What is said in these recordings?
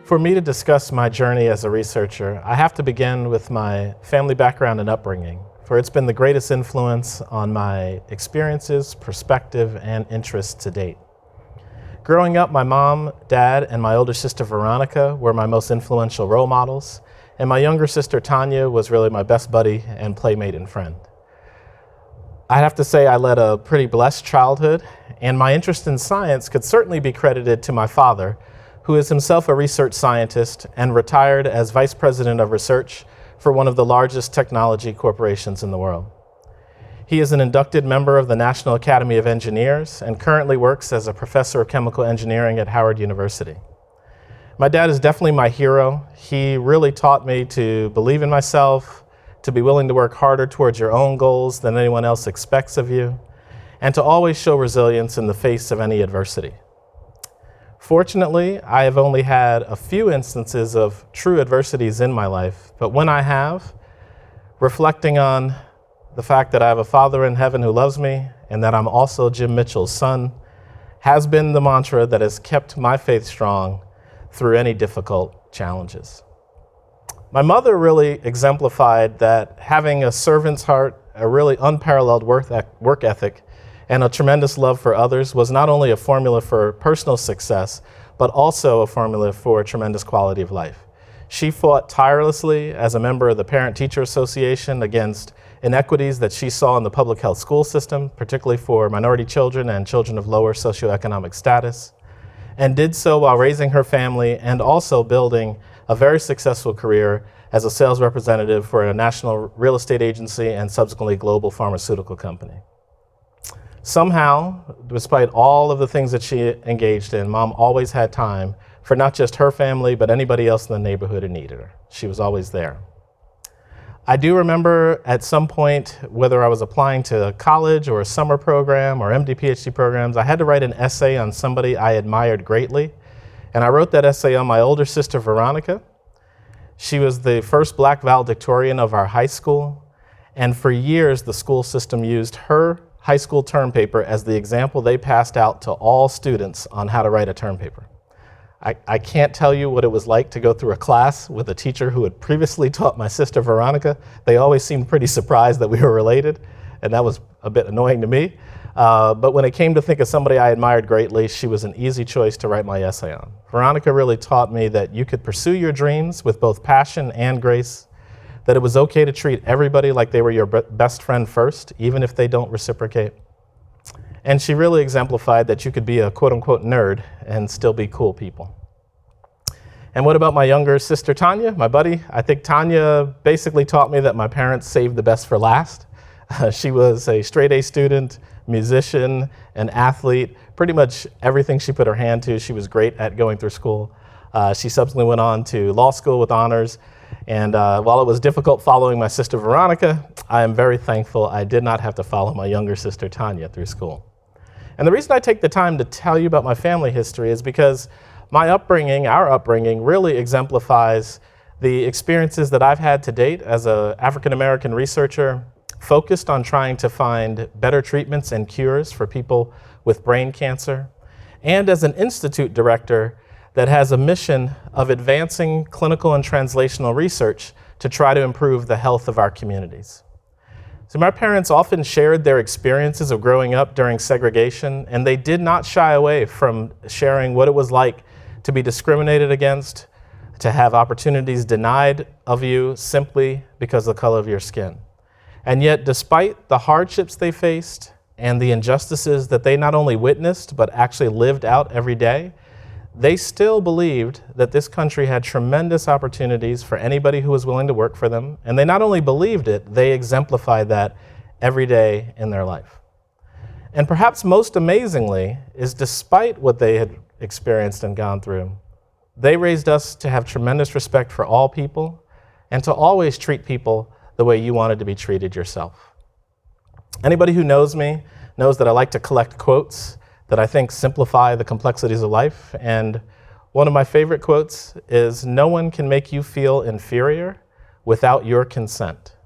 For me to discuss my journey as a researcher, I have to begin with my family background and upbringing, for it's been the greatest influence on my experiences, perspective, and interests to date. Growing up, my mom, dad, and my older sister Veronica were my most influential role models, and my younger sister Tanya was really my best buddy and playmate and friend. I'd have to say I led a pretty blessed childhood, and my interest in science could certainly be credited to my father, who is himself a research scientist and retired as vice president of research for one of the largest technology corporations in the world. He is an inducted member of the National Academy of Engineers and currently works as a professor of chemical engineering at Howard University. My dad is definitely my hero. He really taught me to believe in myself, to be willing to work harder towards your own goals than anyone else expects of you, and to always show resilience in the face of any adversity. Fortunately, I have only had a few instances of true adversities in my life, but when I have, reflecting on the fact that I have a Father in heaven who loves me and that I'm also Jim Mitchell's son has been the mantra that has kept my faith strong through any difficult challenges. My mother really exemplified that having a servant's heart, a really unparalleled work ethic, and a tremendous love for others was not only a formula for personal success, but also a formula for tremendous quality of life. She fought tirelessly as a member of the Parent-Teacher Association against inequities that she saw in the public health school system, particularly for minority children and children of lower socioeconomic status, and did so while raising her family and also building a very successful career as a sales representative for a national real estate agency and subsequently global pharmaceutical company. Somehow, despite all of the things that she engaged in, Mom always had time for not just her family, but anybody else in the neighborhood who needed her. She was always there. I do remember at some point, whether I was applying to college or a summer program or MD PhD programs, I had to write an essay on somebody I admired greatly. And I wrote that essay on my older sister, Veronica. She was the first Black valedictorian of our high school. And for years, the school system used her high school term paper as the example they passed out to all students on how to write a term paper. I can't tell you what it was like to go through a class with a teacher who had previously taught my sister Veronica. They always seemed pretty surprised that we were related, and that was a bit annoying to me. But when it came to think of somebody I admired greatly, she was an easy choice to write my essay on. Veronica really taught me that you could pursue your dreams with both passion and grace, that it was okay to treat everybody like they were your best friend first, even if they don't reciprocate. And she really exemplified that you could be a quote-unquote nerd and still be cool people. And what about my younger sister Tanya, my buddy? I think Tanya basically taught me that my parents saved the best for last. She was a straight-A student, musician, an athlete. Pretty much everything she put her hand to, she was great at going through school. She subsequently went on to law school with honors. And while it was difficult following my sister Veronica, I am very thankful I did not have to follow my younger sister Tanya through school. And the reason I take the time to tell you about my family history is because my upbringing, our upbringing, really exemplifies the experiences that I've had to date as an African-American researcher focused on trying to find better treatments and cures for people with brain cancer, and as an institute director that has a mission of advancing clinical and translational research to try to improve the health of our communities. So my parents often shared their experiences of growing up during segregation, and they did not shy away from sharing what it was like to be discriminated against, to have opportunities denied of you simply because of the color of your skin. And yet, despite the hardships they faced and the injustices that they not only witnessed, but actually lived out every day, they still believed that this country had tremendous opportunities for anybody who was willing to work for them. And they not only believed it, they exemplified that every day in their life. And perhaps most amazingly is despite what they had experienced and gone through, they raised us to have tremendous respect for all people and to always treat people the way you wanted to be treated yourself. Anybody who knows me knows that I like to collect quotes that I think simplify the complexities of life. And one of my favorite quotes is, "No one can make you feel inferior without your consent."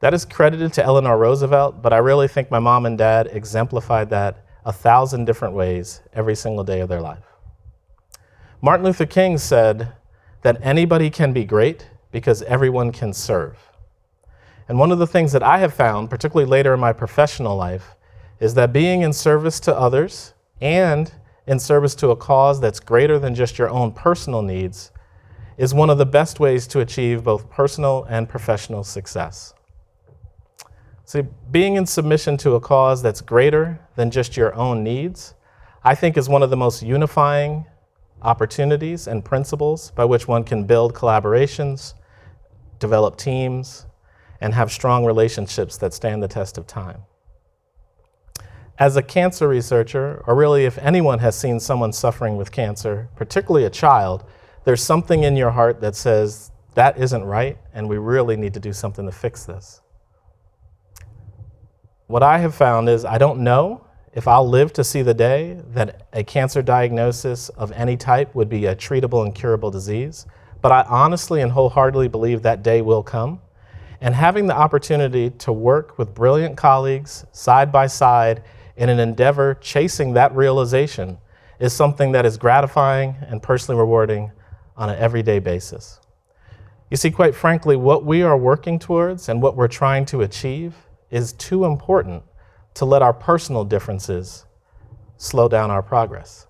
That is credited to Eleanor Roosevelt, but I really think my mom and dad exemplified that 1,000 different ways every single day of their life. Martin Luther King said that anybody can be great because everyone can serve. And one of the things that I have found, particularly later in my professional life, is that being in service to others and in service to a cause that's greater than just your own personal needs is one of the best ways to achieve both personal and professional success. See, being in submission to a cause that's greater than just your own needs, I think is one of the most unifying opportunities and principles by which one can build collaborations, develop teams, and have strong relationships that stand the test of time. As a cancer researcher, or really if anyone has seen someone suffering with cancer, particularly a child, there's something in your heart that says, that isn't right, and we really need to do something to fix this. What I have found is I don't know if I'll live to see the day that a cancer diagnosis of any type would be a treatable and curable disease, but I honestly and wholeheartedly believe that day will come. And having the opportunity to work with brilliant colleagues side by side in an endeavor chasing that realization is something that is gratifying and personally rewarding on an everyday basis. You see, quite frankly, what we are working towards and what we're trying to achieve is too important to let our personal differences slow down our progress.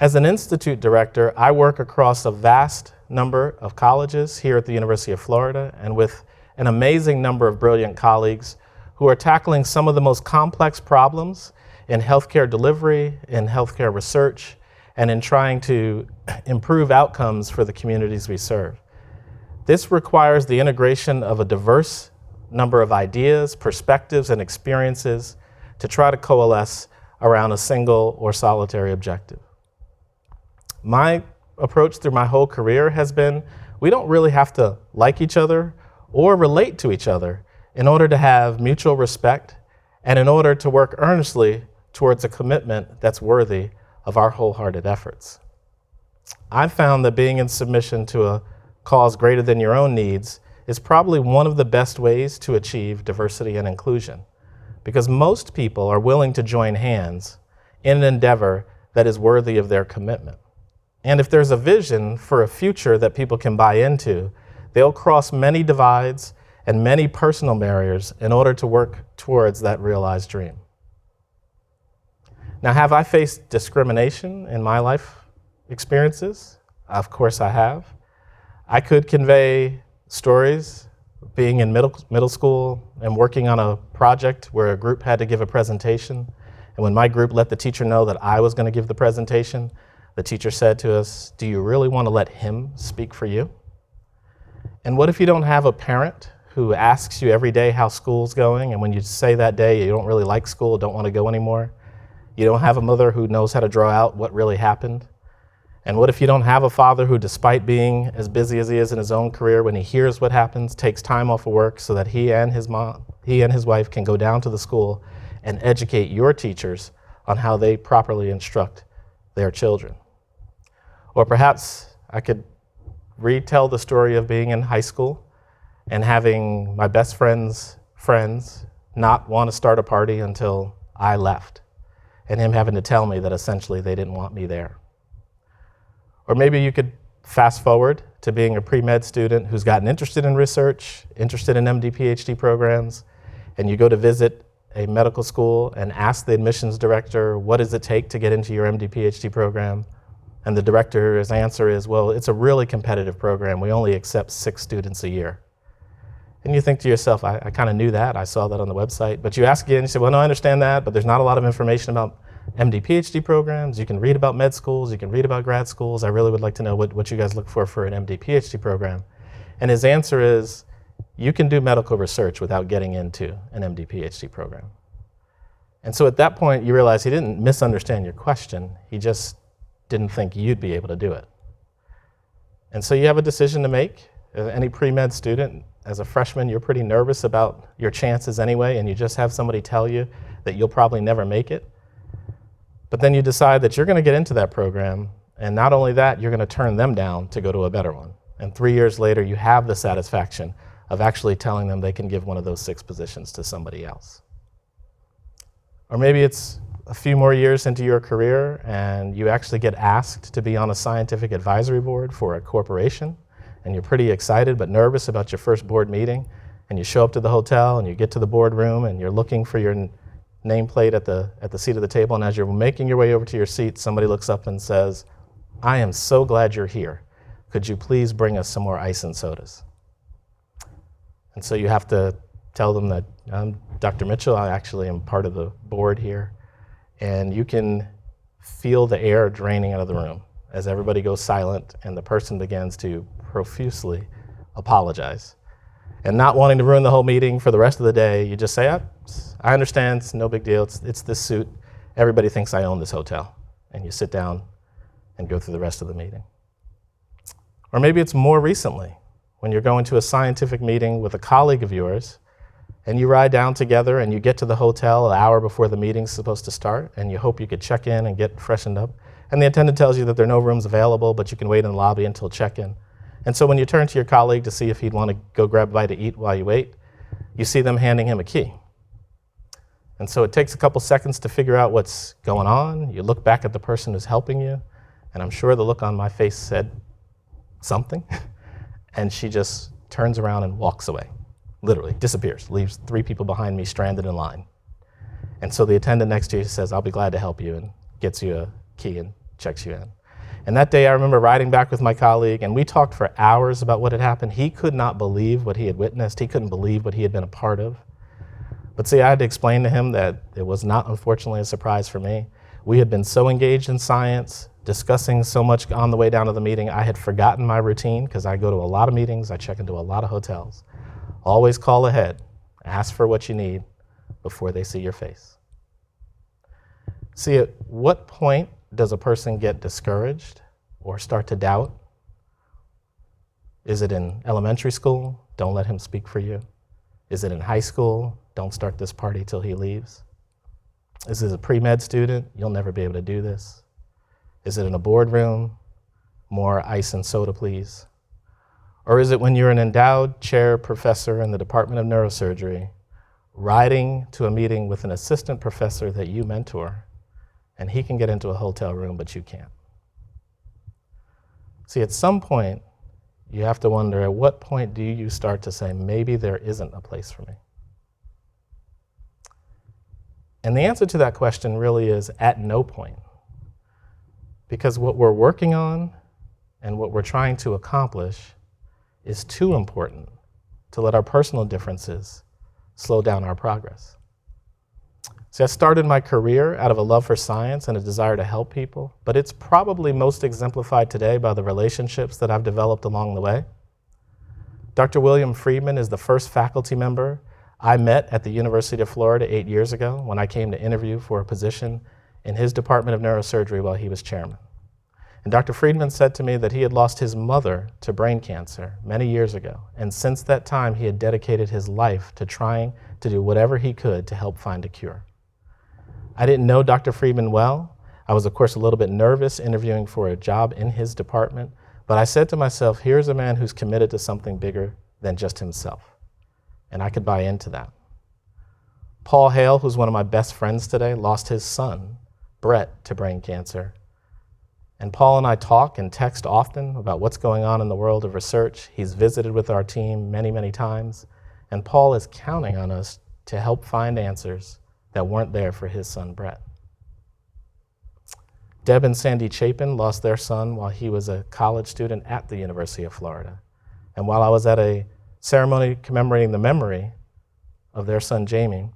As an institute director, I work across a vast number of colleges here at the University of Florida and with an amazing number of brilliant colleagues who are tackling some of the most complex problems in healthcare delivery, in healthcare research, and in trying to improve outcomes for the communities we serve. This requires the integration of a diverse number of ideas, perspectives, and experiences to try to coalesce around a single or solitary objective. My approach through my whole career has been, we don't really have to like each other or relate to each other in order to have mutual respect and in order to work earnestly towards a commitment that's worthy of our wholehearted efforts. I've found that being in submission to a cause greater than your own needs is probably one of the best ways to achieve diversity and inclusion, because most people are willing to join hands in an endeavor that is worthy of their commitment. And if there's a vision for a future that people can buy into, they'll cross many divides and many personal barriers in order to work towards that realized dream. Now, have I faced discrimination in my life experiences? Of course I have. I could convey stories being in middle school and working on a project where a group had to give a presentation. And when my group let the teacher know that I was going to give the presentation, the teacher said to us, "Do you really want to let him speak for you?" And what if you don't have a parent who asks you every day how school's going, and when you say that day you don't really like school, don't want to go anymore? You don't have a mother who knows how to draw out what really happened? And what if you don't have a father who, despite being as busy as he is in his own career, when he hears what happens, takes time off of work so that he and his wife can go down to the school and educate your teachers on how they properly instruct their children? Or perhaps I could retell the story of being in high school and having my best friend's friends not want to start a party until I left, and him having to tell me that essentially they didn't want me there. Or maybe you could fast forward to being a pre-med student who's gotten interested in research, interested in MD, PhD programs, and you go to visit a medical school and ask the admissions director, what does it take to get into your MD, PhD program? And the director's answer is, well, it's a really competitive program. We only accept 6 students a year. And you think to yourself, I kind of knew that. I saw that on the website. But you ask again, you say, well, no, I understand that, but there's not a lot of information about MD, PhD programs. You can read about med schools. You can read about grad schools. I really would like to know what you guys look for an MD, PhD program. And his answer is, you can do medical research without getting into an MD, PhD program. And so at that point, you realize he didn't misunderstand your question. He just didn't think you'd be able to do it. And so you have a decision to make. Any pre-med student, as a freshman, you're pretty nervous about your chances anyway, and you just have somebody tell you that you'll probably never make it. But then you decide that you're going to get into that program, and not only that, you're going to turn them down to go to a better one. And 3 years later, you have the satisfaction of actually telling them they can give one of those 6 positions to somebody else. Or maybe it's a few more years into your career, and you actually get asked to be on a scientific advisory board for a corporation, and you're pretty excited but nervous about your first board meeting, and you show up to the hotel and you get to the boardroom and you're looking for your nameplate at the seat of the table, and as you're making your way over to your seat, somebody looks up and says, "I am so glad you're here. Could you please bring us some more ice and sodas?" And so you have to tell them that, "I'm Dr. Mitchell, I actually am part of the board here." And you can feel the air draining out of the room as everybody goes silent and the person begins to profusely apologize. And not wanting to ruin the whole meeting for the rest of the day, you just say, "I understand, it's no big deal, it's this suit. Everybody thinks I own this hotel." And you sit down and go through the rest of the meeting. Or maybe it's more recently, when you're going to a scientific meeting with a colleague of yours, and you ride down together and you get to the hotel an hour before the meeting's supposed to start, and you hope you could check in and get freshened up. And the attendant tells you that there are no rooms available, but you can wait in the lobby until check-in. And so when you turn to your colleague to see if he'd want to go grab a bite to eat while you wait, you see them handing him a key. And so it takes a couple seconds to figure out what's going on. You look back at the person who's helping you, and I'm sure the look on my face said something, and she just turns around and walks away. Literally disappears, leaves 3 people behind me stranded in line. And so the attendant next to you says, "I'll be glad to help you," and gets you a key and checks you in. And that day I remember riding back with my colleague, and we talked for hours about what had happened. He could not believe what he had witnessed. He couldn't believe what he had been a part of. But see, I had to explain to him that it was not, unfortunately, a surprise for me. We had been so engaged in science, discussing so much on the way down to the meeting, I had forgotten my routine, because I go to a lot of meetings, I check into a lot of hotels. Always call ahead, ask for what you need before they see your face. See, at what point does a person get discouraged or start to doubt? Is it in elementary school? Don't let him speak for you. Is it in high school? Don't start this party till he leaves. Is it a pre-med student? You'll never be able to do this. Is it in a boardroom? More ice and soda, please. Or is it when you're an endowed chair professor in the Department of Neurosurgery, riding to a meeting with an assistant professor that you mentor, and he can get into a hotel room, but you can't? See, at some point, you have to wonder, at what point do you start to say, maybe there isn't a place for me? And the answer to that question really is at no point. Because what we're working on and what we're trying to accomplish is too important to let our personal differences slow down our progress. See, I started my career out of a love for science and a desire to help people, but it's probably most exemplified today by the relationships that I've developed along the way. Dr. William Friedman is the first faculty member I met at the University of Florida 8 years ago when I came to interview for a position in his Department of Neurosurgery while he was chairman. And Dr. Friedman said to me that he had lost his mother to brain cancer many years ago, and since that time he had dedicated his life to trying to do whatever he could to help find a cure. I didn't know Dr. Friedman well. I was, of course, a little bit nervous interviewing for a job in his department, but I said to myself, here's a man who's committed to something bigger than just himself, and I could buy into that. Paul Hale, who's one of my best friends today, lost his son, Brett, to brain cancer. And Paul and I talk and text often about what's going on in the world of research. He's visited with our team many, many times, and Paul is counting on us to help find answers that weren't there for his son, Brett. Deb and Sandy Chapin lost their son while he was a college student at the University of Florida. And while I was at a ceremony commemorating the memory of their son, Jamie,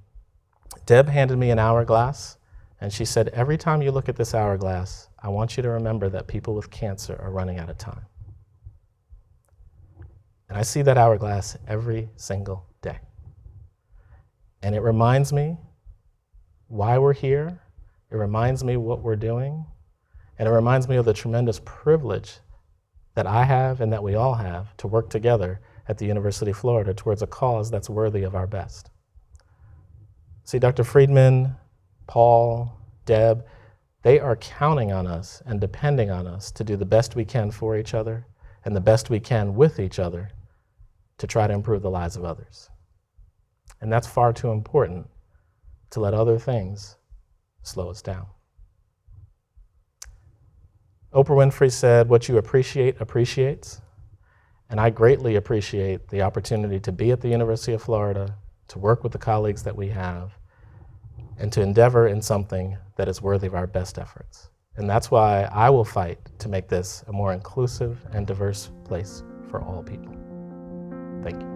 Deb handed me an hourglass, and she said, every time you look at this hourglass, I want you to remember that people with cancer are running out of time. And I see that hourglass every single day. And it reminds me why we're here. It reminds me what we're doing. And it reminds me of the tremendous privilege that I have and that we all have to work together at the University of Florida towards a cause that's worthy of our best. See, Dr. Friedman, Paul, Deb, they are counting on us and depending on us to do the best we can for each other and the best we can with each other to try to improve the lives of others. And that's far too important to let other things slow us down. Oprah Winfrey said, "What you appreciate appreciates." And I greatly appreciate the opportunity to be at the University of Florida, to work with the colleagues that we have, and to endeavor in something that is worthy of our best efforts. And that's why I will fight to make this a more inclusive and diverse place for all people. Thank you.